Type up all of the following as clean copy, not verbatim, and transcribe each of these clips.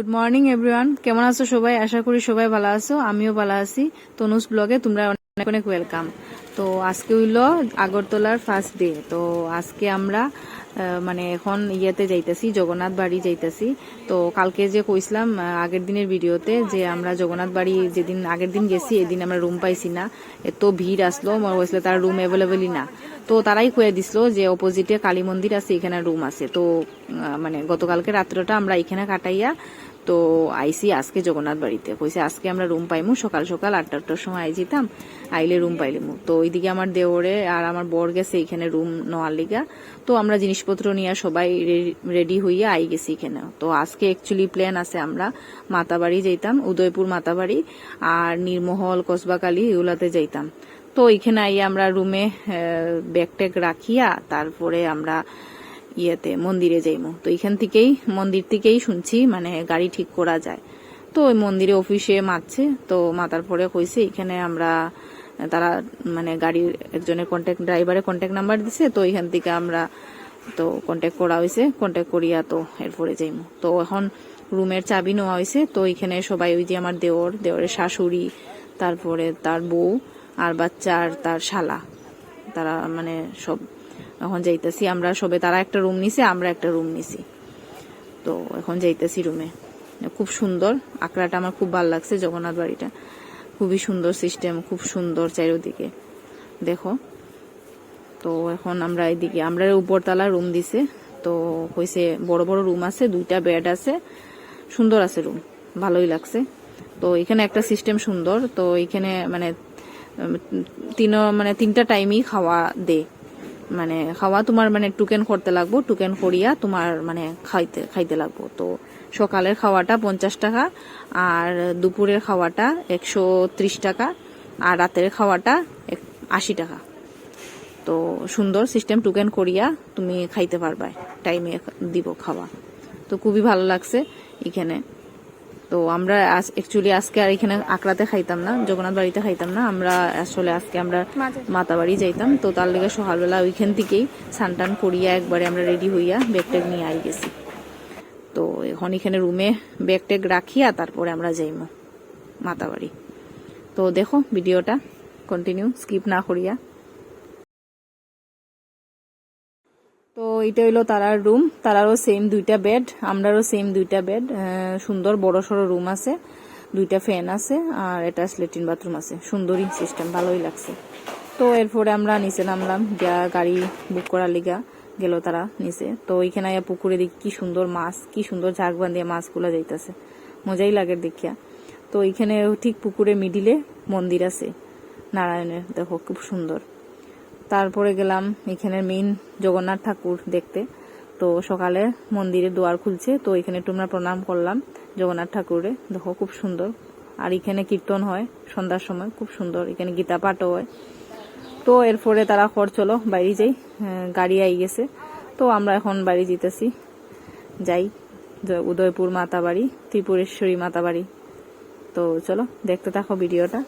Good morning everyone, কেমন আছো সবাই? আশা করি সবাই ভালো আছো, আমিও ভালো আছি। তনুজ ব্লগে তোমরা অনেক অনেক ওয়েলকাম। তো আজকে হইলো আগরতলার ফার্স্ট ডে। তো আজকে আমরা মানে এখন ইয়েতে যাইতেছি, জগন্নাথ বাড়ি যাইতেছি। তো কালকে যে কইছিলাম আগের দিনের ভিডিওতে যে আমরা জগন্নাথ বাড়ি যেদিন আগের দিন গেছি এদিন আমরা রুম পাইছি না, এত ভিড় আসলো, মনে হয়েছিল তার রুম অ্যাভেলেবেলই না। তো তারাই কয়ে দিছিল যে অপোজিটে কালী মন্দির আছে, এখানে রুম আছে। তো মানে গতকালকে রাত্রটা আমরা এখানে কাটাইয়া তো আইসি আজকে জগন্নাথ বাড়িতে। কইছে আজকে আমরা রুম পাইমু, সকাল সকাল 8টার সময় আই যেতাম, আইলে রুম পাইলিমু। তো ওইদিকে আমার দেওরে আর আমার বর গেছে এখানে রুম নেওয়ার লিগা। তো আমরা জিনিসপত্র নিয়ে সবাই রেডি হইয়া আই গেছি এখানে। তো আজকে অ্যাকচুয়ালি প্ল্যান আছে আমরা মাতাবাড়ি যাইতাম, উদয়পুর মাতাবাড়ি আর নির্মহল কসবাকালী এগুলাতে যাইতাম। তো এখানে আইয়া আমরা রুমে ব্যাগ ট্যাগ রাখিয়া তারপরে আমরা ইয়েতে মন্দিরে যাইমু। তো এখান থেকেই মন্দির থেকেই শুনছি মানে গাড়ি ঠিক করা যায়। তো ওই মন্দিরে অফিসে মারছে, তো মাতার পরে কইছে এখানে আমরা তারা মানে গাড়ির একজনের ড্রাইভারের কন্ট্যাক্ট নাম্বার দিছে। তো এখান থেকে আমরা তো কন্ট্যাক্ট করা হয়েছে, কন্ট্যাক্ট করিয়া তো এরপরে যাইমু। তো এখন রুমের চাবি নেওয়া হয়েছে। তো এখানে সবাই ওই যে আমার দেওরের শাশুড়ি, তারপরে তার বউ আর বাচ্চা আর তার শালা, তারা মানে সব এখন যাইতেছি আমরা সবে। তারা একটা রুম নিছে, আমরা একটা রুম নিছি। তো এখন যাইতেছি রুমে। খুব সুন্দর আকড়াটা, আমার খুব ভালো লাগছে। জগন্নাথ বাড়িটা খুবই সুন্দর সিস্টেম, খুব সুন্দর চারিদিকে দেখো। তো এখন আমরা এদিকে আমরা উপরতলা রুম দিছে। তো কইছে বড় বড় রুম আছে, 2টা বেড আছে, সুন্দর আছে রুম, ভালোই লাগছে। তো এখানে একটা সিস্টেম সুন্দর। তো এখানে মানে 3টা টাইমই খাওয়া দে, মানে খাওয়া তোমার মানে টুকেন করতে লাগবো, টুকেন করিয়া তোমার মানে খাইতে লাগবো। তো সকালের খাওয়াটা 50 টাকা, আর দুপুরের খাওয়াটা 130 টাকা, আর রাতের খাওয়াটা 80 টাকা। তো সুন্দর সিস্টেম, টুকেন করিয়া তুমি খাইতে পারবা, টাইমে দিব খাওয়া। তো খুবই ভালো লাগছে এখানে। তো আমরা অ্যাকচুয়ালি আজকে আর এখানে আকড়াতে খাইতাম না, জগন্নাথ বাড়িতে খাইতাম না, আমরা আসলে আজকে আমরা মাতাবাড়ি যাইতাম। তো তার লেগে সকালবেলা ওইখান থেকেই স্নান করিয়া একবারে আমরা রেডি হইয়া ব্যাগ ট্যাগ নিয়ে আই গেছি। তো এখন এখানে রুমে ব্যাগ ট্যাগ রাখিয়া তারপরে আমরা যাইমু মাতাবাড়ি। তো দেখো ভিডিওটা কন্টিনিউ, স্কিপ না করিয়া। তো এটা হইলো তারার রুম, তারারও সেম 2টা বেড, আমরারও সেম 2টা বেড। সুন্দর বড় সড়ো রুম আছে, 2টা ফ্যান আছে, আর এটা ল্যাট্রিন বাথরুম আছে। সুন্দরই সিস্টেম, ভালোই লাগছে। তো এরপরে আমরা নিচে নামলাম, গাড়ি বুক করার লিগা গেল তারা নিচে। তো ওইখানে পুকুরে দেখি কি সুন্দর মাছ, কি সুন্দর ঝাঁক বাঁধিয়ে মাছগুলা যাইতেছে, মজাই লাগে দেখিয়া। তো এইখানে ঠিক পুকুরে মিডিলে মন্দির আছে নারায়ণের, দেখো খুব সুন্দর। তারপরে গেলাম এখানে মেইন জগন্নাথ ঠাকুর দেখতে। তো সকালে মন্দিরের দুয়ার খুলছে, তো এখানে তোমরা প্রণাম করলাম জগন্নাথ ঠাকুরে, দেখো খুব সুন্দর। আর এখানে কীর্তন হয় সন্ধ্যার সময়, খুব সুন্দর। এখানে গীতা পাঠও হয়। তো এরপরে তারা চলো বাইরে যাই, গাড়ি আই গেছে। তো আমরা এখন বাড়ি যেতেছি, যাই উদয়পুর মাতাবাড়ি, ত্রিপুরেশ্বরী মাতাবাড়ি। তো চলো দেখতে থাকো ভিডিওটা।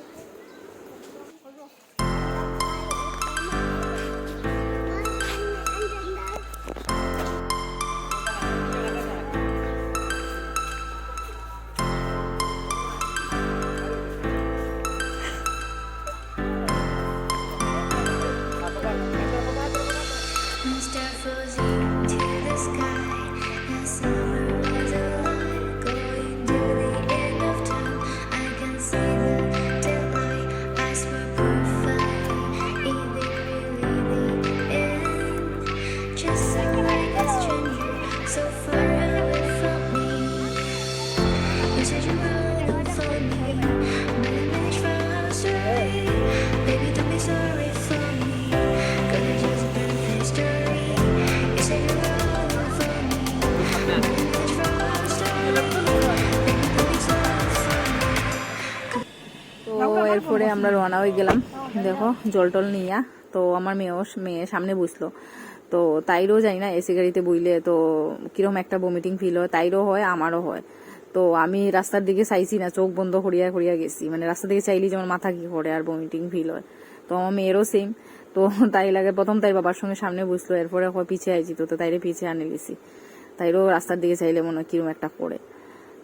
এরপরে আমরা রওনা হয়ে গেলাম, দেখো জল টল নিয়া। তো আমার মেয়ে সামনে বসলো। তো তাইরও জানি না এসি গাড়িতে বইলে তো কিরকম একটা ভমিটিং ফিল হয়, তাইরও হয় আমারও হয়। তো আমি রাস্তার দিকে চাইছি না, চোখ বন্ধ করিয়া করিয়া গেছি, মানে রাস্তার দিকে চাইলেই যেমন মাথা কি করে আর ভমিটিং ফিল হয়। তো আমার মেয়েরও সেম। তো তাই লাগে প্রথম তাই বাবার সঙ্গে সামনে বসলো, এরপরে পিছিয়ে আইছি, তো তাইরে পিছিয়ে আনে গেছি। তাইরও রাস্তার দিকে চাইলে মনে হয় কিরকম একটা করে।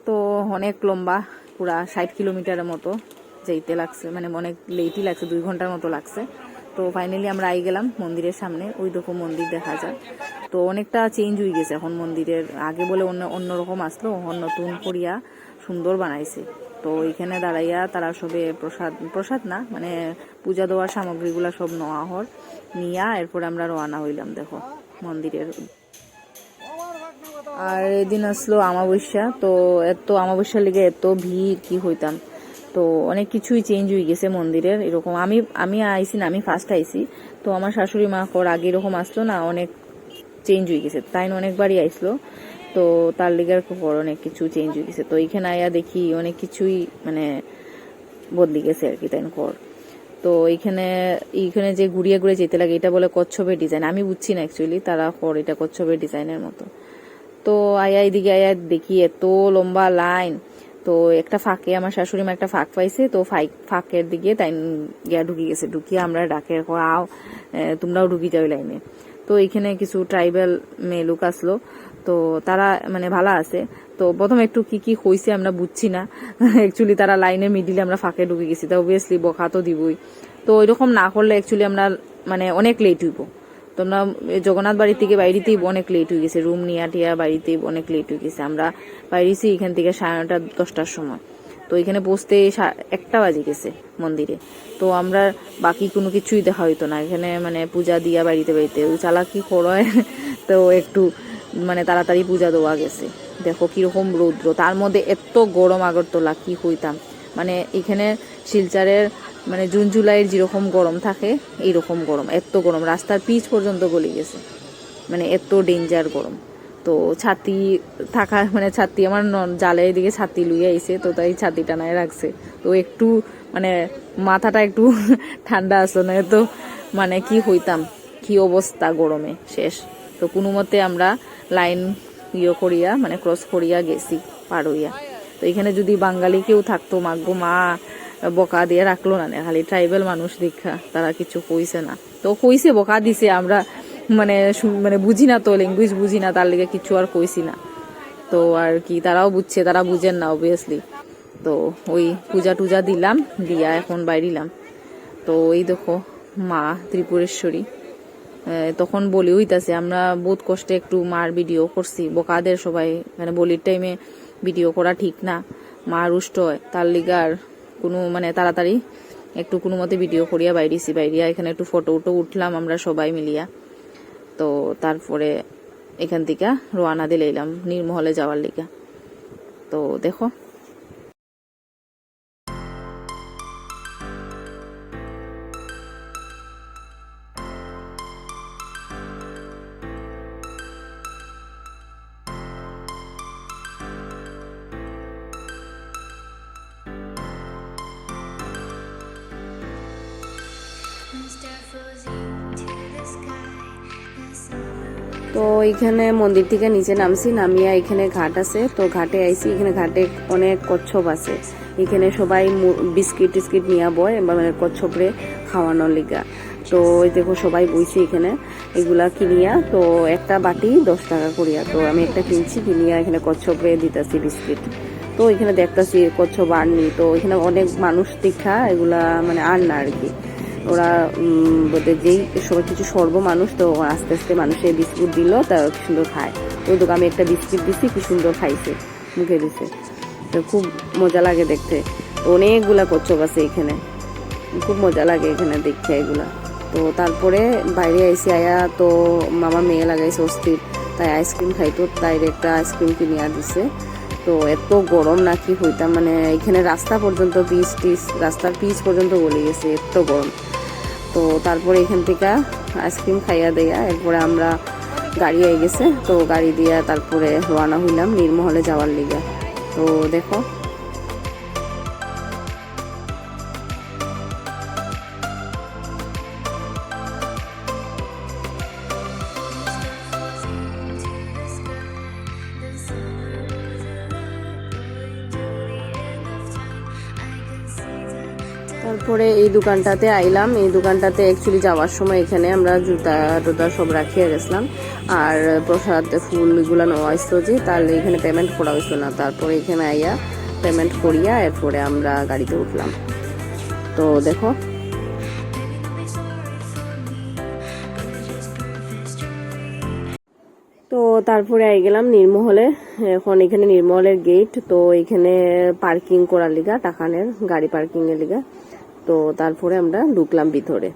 তো অনেক লম্বা, পুরা 60 কিলোমিটারের মতো যেতে লাগছে, মানে অনেক লেটই লাগছে, 2 ঘন্টার মতো লাগছে। তো ফাইনালি আমরা আই গেলাম মন্দিরের সামনে। ওই দেখো মন্দির দেখা যায়। তো অনেকটা চেঞ্জ হয়ে গেছে এখন মন্দিরের, আগে বলে অন্যরকম আসলো, নতুন করিয়া সুন্দর বানাইছে। তো এখানে দাঁড়াইয়া তারা সবে প্রসাদ না মানে পূজা দেওয়ার সামগ্রীগুলা সব নেওয়া হর নিয়া এরপরে আমরা রওনা হইলাম দেখো মন্দিরের। আর এদিন আসলো আমাবস্যা, তো এত আমাবস্যার লিগে এত ভিড় কি হইতাম। তো অনেক কিছুই চেঞ্জ হয়ে গেছে মন্দিরের। এরকম আমি আইসি না, আমি ফার্স্ট আইসি। তো আমার শাশুড়ি মা কর আগে এরকম আসলো না, অনেক চেঞ্জ হয়ে গেছে। তাই অনেকবারই আইসলো, তো তার লিগার পর অনেক কিছু চেঞ্জ হয়ে গেছে। তো এখানে আয়া দেখি অনেক কিছুই মানে বদলি গেছে আর কি তাই কর। তো এইখানে যে ঘুরিয়ে ঘুরিয়ে যেতে লাগে এটা বলে কচ্ছপের ডিজাইন। আমি বুঝছি না অ্যাকচুয়ালি, তারা কর এটা কচ্ছপের ডিজাইনের মতো। তো আয়া এদিকে আয়া দেখি এত লম্বা লাইন। তো একটা ফাঁকে আমার শাশুড়ি মা একটা ফাঁক পাইছে, তো ফাঁকের দিকে তাই গিয়া ঢুকি গেছে। ঢুকিয়ে আমরা ডাকে আও তোমরাও ঢুকি যাও লাইনে। তো এখানে কিছু ট্রাইবাল মেয়ে লোক আসলো, তো তারা মানে ভালো আছে। তো প্রথম একটু কি কি হয়েছে আমরা বুঝছি না অ্যাকচুয়ালি, তারা লাইনের মিডিলে আমরা ফাঁকে ঢুকে গেছি। তো অবভিয়াসলি বকা তো দিবই। তো এরকম না করলে অ্যাকচুয়ালি আমরা মানে অনেক লেট হইব। তোমরা জগন্নাথ বাড়ি থেকে বাইরেতেই অনেক লেট হয়ে গেছে, রুম নিয়া টিয়া বাড়িতেই অনেক লেট হয়ে গেছে। আমরা বাইরেছি এখান থেকে 9:30 10টার সময়। তো এখানে পৌঁছতে 1টা বাজে গেছে মন্দিরে। তো আমরা বাকি কোনো কিছুই দেখা হইতো না এখানে, মানে পূজা দিয়া বাড়িতে চালাকি করায় তো একটু মানে তাড়াতাড়ি পূজা দেওয়া গেছে। দেখো কিরকম রৌদ্র, তার মধ্যে এত গরম আগরতলা কি হইতাম। মানে এখানে শিলচরের মানে জুন জুলাইয়ের যেরকম গরম থাকে এইরকম গরম, এত গরম, রাস্তার পিচ পর্যন্ত গলে গেছে, মানে এত ডেঞ্জার গরম। তো ছাতি থাকা মানে ছাতি আমার জালের দিকে ছাতি লুইয়া আইছে, তো তাই ছাতি টানায় রাখছে। তো একটু মানে মাথাটা একটু ঠান্ডা আসলো না, তো মানে কি হইতাম, কি অবস্থা গরমে শেষ। তো কোনো মতে আমরা লাইন করিয়া মানে ক্রস করিয়া গেছি পার হইয়া। তো এখানে যদি বাঙালি কেউ থাকতো মাগবো মা বকা দিয়ে রাখলো না, খালি ট্রাইবেল মানুষ দেখা তারা কিছু কইছে না। তো কইছে বকা দিছে, আমরা মানে মানে বুঝি না তো, ল্যাঙ্গুয়েজ বুঝি না, তার লিগে কিছু আর কইছি না। তো আর কি তারাও বুঝছে, তারা বুঝেন না অবভিয়াসলি। তো ওই পূজা টুজা দিলাম, দিয়া এখন বাইরিলাম। তো এই দেখো মা ত্রিপুরেশ্বরী। তখন বলি হইতাছে, আমরা বহুত কষ্টে একটু মার ভিডিও করছি, বকাদের সবাই মানে বলির টাইমে ভিডিও করা ঠিক না, মা রুষ্ট হয়, তার লিগার কোনো মানে তাড়াতাড়ি একটু কোনো মতে ভিডিও করিয়া বাইরিয়া এখানে একটু ফটো উঠলাম আমরা সবাই মিলিয়া। তো তারপরে এখান থেকে রওনা দিলাম নির্মহলে যাওয়ার লিগা। তো দেখো তো এখানে মন্দির থেকে নিচে নামছি, নামিয়া এখানে ঘাট আছে, তো ঘাটে আইছি। এখানে ঘাটে অনেক কচ্ছপ আছে, এখানে সবাই বিস্কিট টিস্কিট নিয়ে বয় মানে কচ্ছপরে খাওয়ানোর লিগা। তো ওই দেখো সবাই বইছে এখানে এগুলা কিনিয়া। তো একটা বাটি 10 টাকা করিয়া, তো আমি একটা কিনছি, কিনিয়া এখানে কচ্ছপরে দিতেছি বিস্কিট। তো এখানে দেখতেছি কচ্ছপ আর নি, তো এখানে অনেক মানুষ দেখা এগুলা মানে আর না আর কি, ওরা যেই সবাই কিছু সর্ব মানুষ, তো আস্তে আস্তে মানুষের বিস্কুট দিল, তা কি সুন্দর খায়। ওই দোকানে আমি একটা বিস্কিট দিচ্ছি, কি সুন্দর খাইছে, মুখে দিছে, তো খুব মজা লাগে দেখতে। অনেকগুলা কচ্ছপ আছে এখানে, খুব মজা লাগে এখানে দেখতে এগুলা। তো তারপরে বাইরে আইসি আয়া, তো মামা মেয়ে লাগাইছে অস্থির, তাই আইসক্রিম খাইতো, তাই একটা আইসক্রিম কিনিয়া দিছে। তো এত গরম না কি হইতাম, মানে এখানে রাস্তা পর্যন্ত রাস্তার পিচ পর্যন্ত গলে গেছে, এত গরম। তো তারপরে এখান থেকে আইসক্রিম খাইয়া দেয়া এরপরে আমরা গাড়ি আই গেছে, তো গাড়ি দিয়া তারপরে রওনা হইলাম নির্মহলে যাওয়ার লিগা। তো দেখো তারপরে এই দোকানটাতে আইলাম। এই দোকানটাতে অ্যাকচুয়ালি যাওয়ার সময় এখানে আমরা জুতা টুতা সব রাখিয়ে গেছিলাম। আর প্রসাদ ফুল এগুলো নেওয়া হয়েছিল যে তাহলে এখানে পেমেন্ট করা হয়েছিল না। তারপরে এখানে আইয়া পেমেন্ট করিয়া এরপরে আমরা গাড়িতে উঠলাম। তো দেখো তো তারপরে আই গেলাম নির্মহলে। এখন এখানে নির্মহলের গেট, তো এখানে পার্কিং করার লিগা টাকানের গাড়ি পার্কিং এর লিগা। তো তারপরে আমরা ঢুকলাম ভিতরে।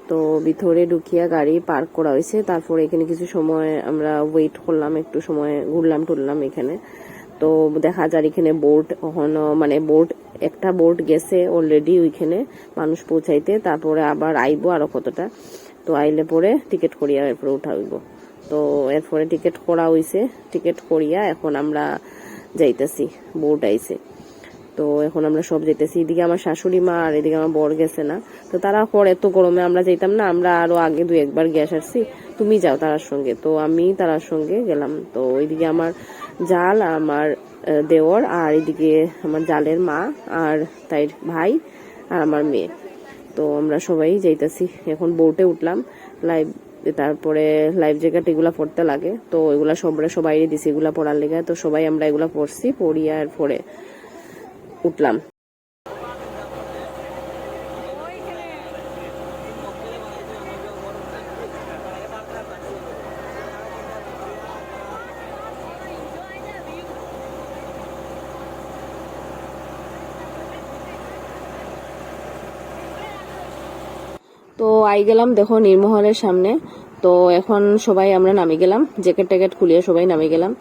তো ভিতরে ঢুকিয়া গাড়ি পার্ক করা হয়েছে। তারপরে এখানে কিছু সময় আমরা ওয়েট করলাম, একটু সময় ঘুরলাম টুরলাম এখানে। তো দেখা যায় এখানে বোট কখনো মানে বোট একটা বোট গেছে অলরেডি ওইখানে মানুষ পৌঁছাইতে, তারপরে আবার আইবো আরো কতটা। তো আইলে পরে টিকিট করিয়া এরপরে উঠা হইব। তো এরপরে টিকিট করা হইছে, টিকিট করিয়া এখন আমরা যাইতেছি, বোট আইছে। তো এখন আমরা সব যেতেছি, এদিকে আমার শাশুড়ি মা আর এদিকে আমার বর গেছে না। তো তারা পরে এত গরমে আমরা যাইতাম না, আমরা আরো আগে 2-1 গ্যাস আসছি, তুমি যাও তারার সঙ্গে। তো আমি তারার সঙ্গে গেলাম। তো ওইদিকে আমার জাল, আমার দেওর, আর এদিকে আমার জালের মা আর তাই ভাই আর আমার মেয়ে। তো আমরা সবাই যাইতেছি। এখন বোটে উঠলাম, লাইভ তারপরে লাইফ জ্যাকেট এগুলা পড়তে লাগে। তো এগুলা সবাই দিছি এগুলা পড়ার লেগে। তো সবাই আমরা এগুলা পড়ছি, পড়িয়া এরপরে উঠলাম। তো আই গেলাম দেখো নির্মহলের সামনে। তো এখন সবাই আমরা নামি গেলাম, জ্যাকেট ট্যাকেট খুলিয়ে সবাই নামি গেলাম।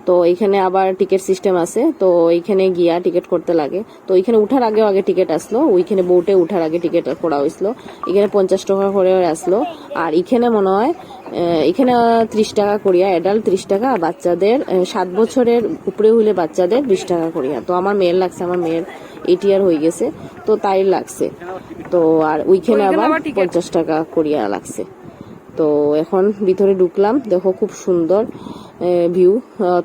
তো এইখানে আবার টিকিট সিস্টেম আছে, তো এইখানে গিয়া টিকিট করতে লাগে। তো এইখানে উঠার আগে টিকিট আসলো, ওইখানে বোটে উঠার আগে টিকিট করা হয়েছিল। এখানে 50 টাকা করে আসলো। আর এখানে মনে হয় এখানে 30 টাকা করিয়া অ্যাডাল্ট, 30 টাকা, বাচ্চাদের 7 বছরের উপরে হইলে বাচ্চাদের 20 টাকা করিয়া। তো আমার মেয়ের লাগছে, আমার মেয়ের 8 ইয়ার হয়ে গেছে, তো তাই লাগছে। তো আর ওইখানে আবার 50 টাকা করিয়া লাগছে। তো এখন ভিতরে ঢুকলাম, দেখো খুব সুন্দর ভিউ,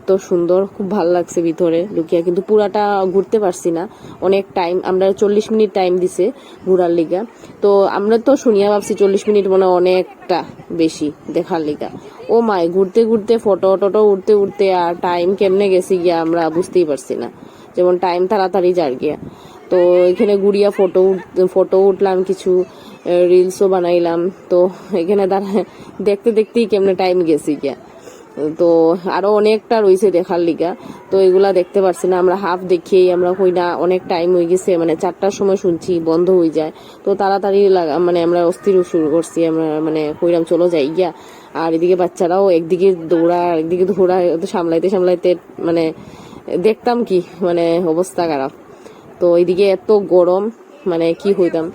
তো সুন্দর, খুব ভালো লাগছে ভিতরে ঢুকিয়া। কিন্তু পুরাটা ঘুরতে পারছি না, অনেক টাইম, আমরা 40 মিনিট টাইম দিছে ঘুরার লিগা। তো আমরা তো শুনিয়া ভাবছি 40 মিনিট মানে অনেকটা বেশি দেখার লিগা। ও মাই, ঘুরতে ঘুরতে ফটো টটো উঠতে উঠতে আর টাইম কেমনে গেছি গিয়া আমরা বুঝতেই পারছি না, যেমন টাইম তাড়াতাড়ি যার গিয়া। তো এখানে ঘুরিয়া ফটো উঠলাম, কিছু রিলসও বানাইলাম। তো এখানে দেখতে দেখতেই কেমনে টাইম গেছি গিয়া। তো আরো অনেকটা রয়েছে দেখার লিগা, তো এগুলা দেখতে পারছি না, আমরা হাফ দেখিয়েই আমরা কই না অনেক টাইম হয়ে গেছে, মানে 4টার সময় শুনছি বন্ধ হয়ে যায়। তো তাড়াতাড়ি মানে আমরা অস্থির শুরু করছি, আমরা মানে কইরাম চলো যাই গিয়া। আর এদিকে বাচ্চারাও একদিকে দৌড়া একদিকে দৌড়া, সামলাইতে সামলাইতে মানে দেখতাম কি মানে অবস্থা খারাপ। তো এইদিকে এত গরম, মানে কি হইতাম।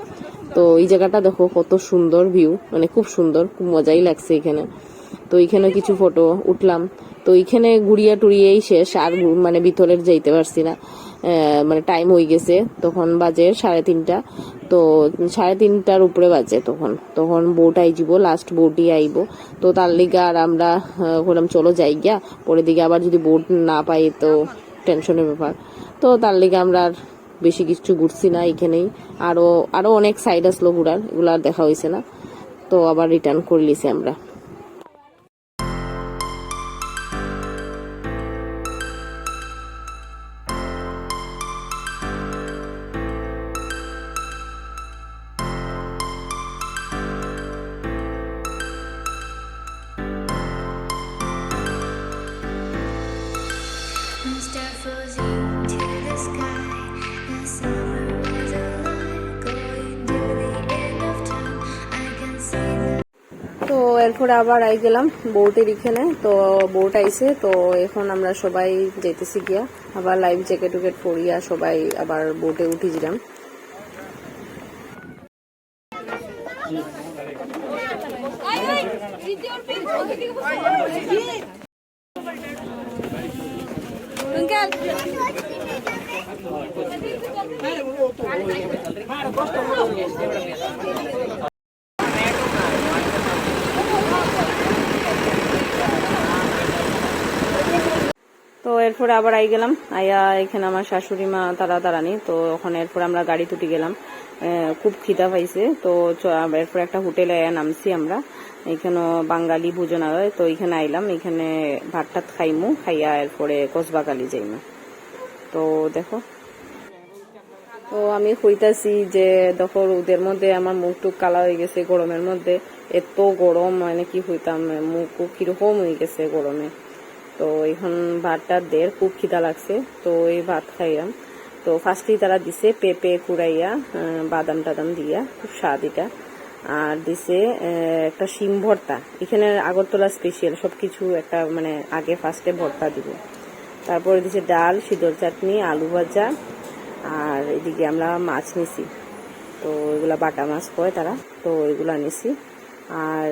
তো এই জায়গাটা দেখো কত সুন্দর ভিউ, মানে খুব সুন্দর, খুব মজাই লাগছে এখানে। তো এখানে কিছু ফটো উঠলাম। তো এখানে ঘুরিয়া টুরিয়েই শেষ, আর মানে ভিতরের যাইতে পারছি না, মানে টাইম হয়ে গেছে, তখন বাজে 3:30। তো 3:30টার উপরে বাজে তখন বোট আইব, লাস্ট বোটই আইব। তো তার লিগা আর আমরা বললাম চলো যাই গিয়া, পরে দিকে আবার যদি বোট না পাই তো টেনশনের ব্যাপার। তো তার লিগা আমরা আর বেশি কিছু ঘুরছি না, এখানেই আরো অনেক সাইড আসলো ঘুরার, এগুলো আর দেখা হয়েছে না। তো আবার রিটার্ন করে লিছি আমরা। তো এরপরে আবার আই গেলাম বোটের এখানে। তো বোট আইছে, তো এখন আমরা সবাই যাইতেছি গিয়া, আবার লাইফ জ্যাকেট উকেট পরিয়া সবাই আবার বোটে উঠিছিলাম। তো এরপরে আবার আই গেলাম, আইয়া এখানে আমার শাশুড়ি মা তারা দাঁড়ানি, তো ওখানে এরপরে আমরা গাড়ি তুটি গেলাম। খুব খিদা পাইছে, তো এরপরে একটা হোটেলে আয়া নামছি আমরা। এখানে বাঙালি ভোজনালয়, তো এখানে আইলাম, এখানে ভাত টাত খাইমু, খাইয়া এরপরে কসবাকালি যাইমু। তো দেখো, তো আমি কইতাছি যে দেখো রোদের মধ্যে আমার মুখ টুক কালা হয়ে গেছে, গরমের মধ্যে এত গরম, মানে কি হইতাম, মুখ কিরকম হয়ে গেছে গরমে। তো এখন ভাতটা দের খুব খিদা লাগছে, তো এই ভাত খাইলাম। তো ফার্স্টেই তারা দিছে পেঁপে কুড়াইয়া, বাদাম টাদাম দিয়া, খুব স্বাদ এটা। আর দিছে একটা শিম ভর্তা, এখানে আগরতলা স্পেশাল সবকিছু একটা, মানে আগে ফার্স্টে ভর্তা দিব। তারপরে দিছে ডাল, সিঁদুর চাটনি, আলু ভাজা, আর এদিকে আমরা মাছ নিছি, তো এগুলা বাটা মাছ কয় তারা, তো এগুলা নিছি। আর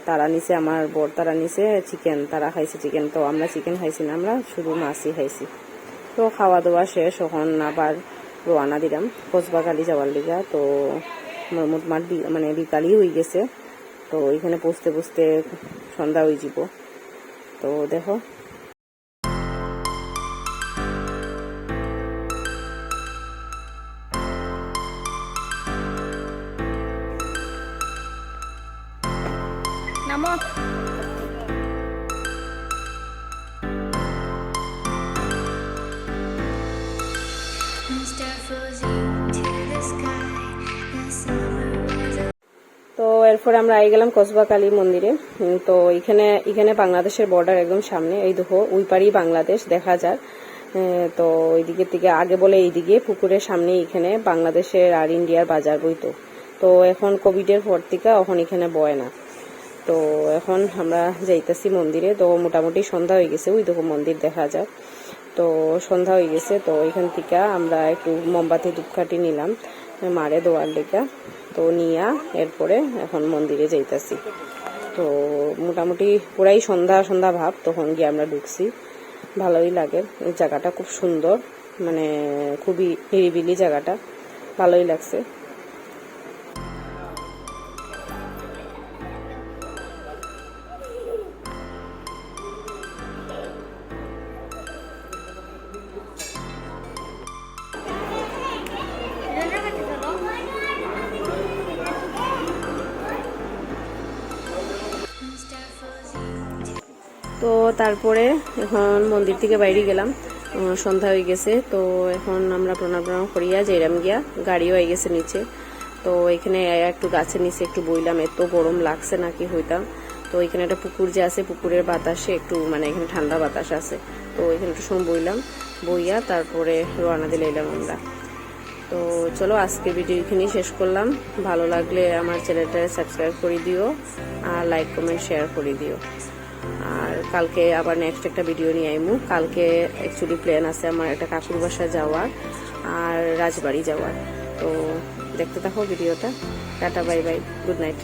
তারা নিছে, আমার বর তারা নিছে চিকেন, তারা খাইছে চিকেন, তো আমরা চিকেন খাইছি না, আমরা শুধু মাছই খাইছি। তো খাওয়া দাওয়া শেষ, এখন আবার রোয়ানা দিলাম কসবাকালি যাওয়ার লিগা। তো মোটমাট মানে বিকালই হয়ে গেছে, তো এখানে পৌঁছতে পৌঁছতে সন্ধ্যা হয়ে যাব। তো দেখো, নামো। তো এরপরে আমরা আই গেলাম কসবাকালী মন্দিরে। তো এখানে বাংলাদেশের বর্ডার একদম সামনে, এই দেখো ওই পারেই বাংলাদেশ দেখা যায়। তো ওইদিকে থেকে আগে বলে এইদিকে পুকুরের সামনে এখানে বাংলাদেশের আর ইন্ডিয়ার বাজার বইতো। তো এখন কোভিডের পর থেকে এখন এখানে বয় না। তো এখন আমরা যাইতেছি মন্দিরে, তো মোটামুটি সন্ধ্যা হয়ে গেছে, ওই দেখো মন্দির দেখা যায়। তো সন্ধ্যা হয়ে গেছে, তো এখান থেকে আমরা একটু মোমবাতি ধূপকাঠি নিলাম মারে দেওয়ার লেগা, তো নিয়া এরপরে এখন মন্দিরে যাইতেছি। তো মোটামুটি পুরাই সন্ধ্যা সন্ধ্যা ভাব, তখন গিয়ে আমরা ঢুকছি। ভালোই লাগে, এই জায়গাটা খুব সুন্দর, মানে খুবই নিরিবিলি জায়গাটা, ভালোই লাগছে। তো তারপরে এখন মন্দির থেকে বাইরে গেলাম, সন্ধ্যা হয়ে গেছে। তো এখন আমরা প্রণাম করিয়া যাইলাম গিয়া, গাড়িও হয়ে গেছে নিচে। তো এখানে একটু গাছের নিচে একটু বইলাম, এত গরম লাগছে নাকি হইতাম। তো এখানে একটা পুকুর যে আছে, পুকুরের বাতাসে একটু, মানে এখানে ঠান্ডা বাতাস আছে, তো এখানে একটু সময় বইলাম, বইয়া তারপরে রওনা দিলে এলাম আমরা। তো চলো আজকে ভিডিও এখানেই শেষ করলাম। ভালো লাগলে আমার চ্যানেলটা সাবস্ক্রাইব করে দিও, আর লাইক কমেন্ট শেয়ার করে দিও। আর কালকে আবার নেক্সট একটা ভিডিও নিয়ে আইমু। কালকে অ্যাকচুয়ালি প্ল্যান আছে আমার একটা কাকুর বাসা যাওয়ার আর রাজবাড়ি যাওয়ার। তো দেখতে থাকো ভিডিওটা। Tata, bye bye, good night.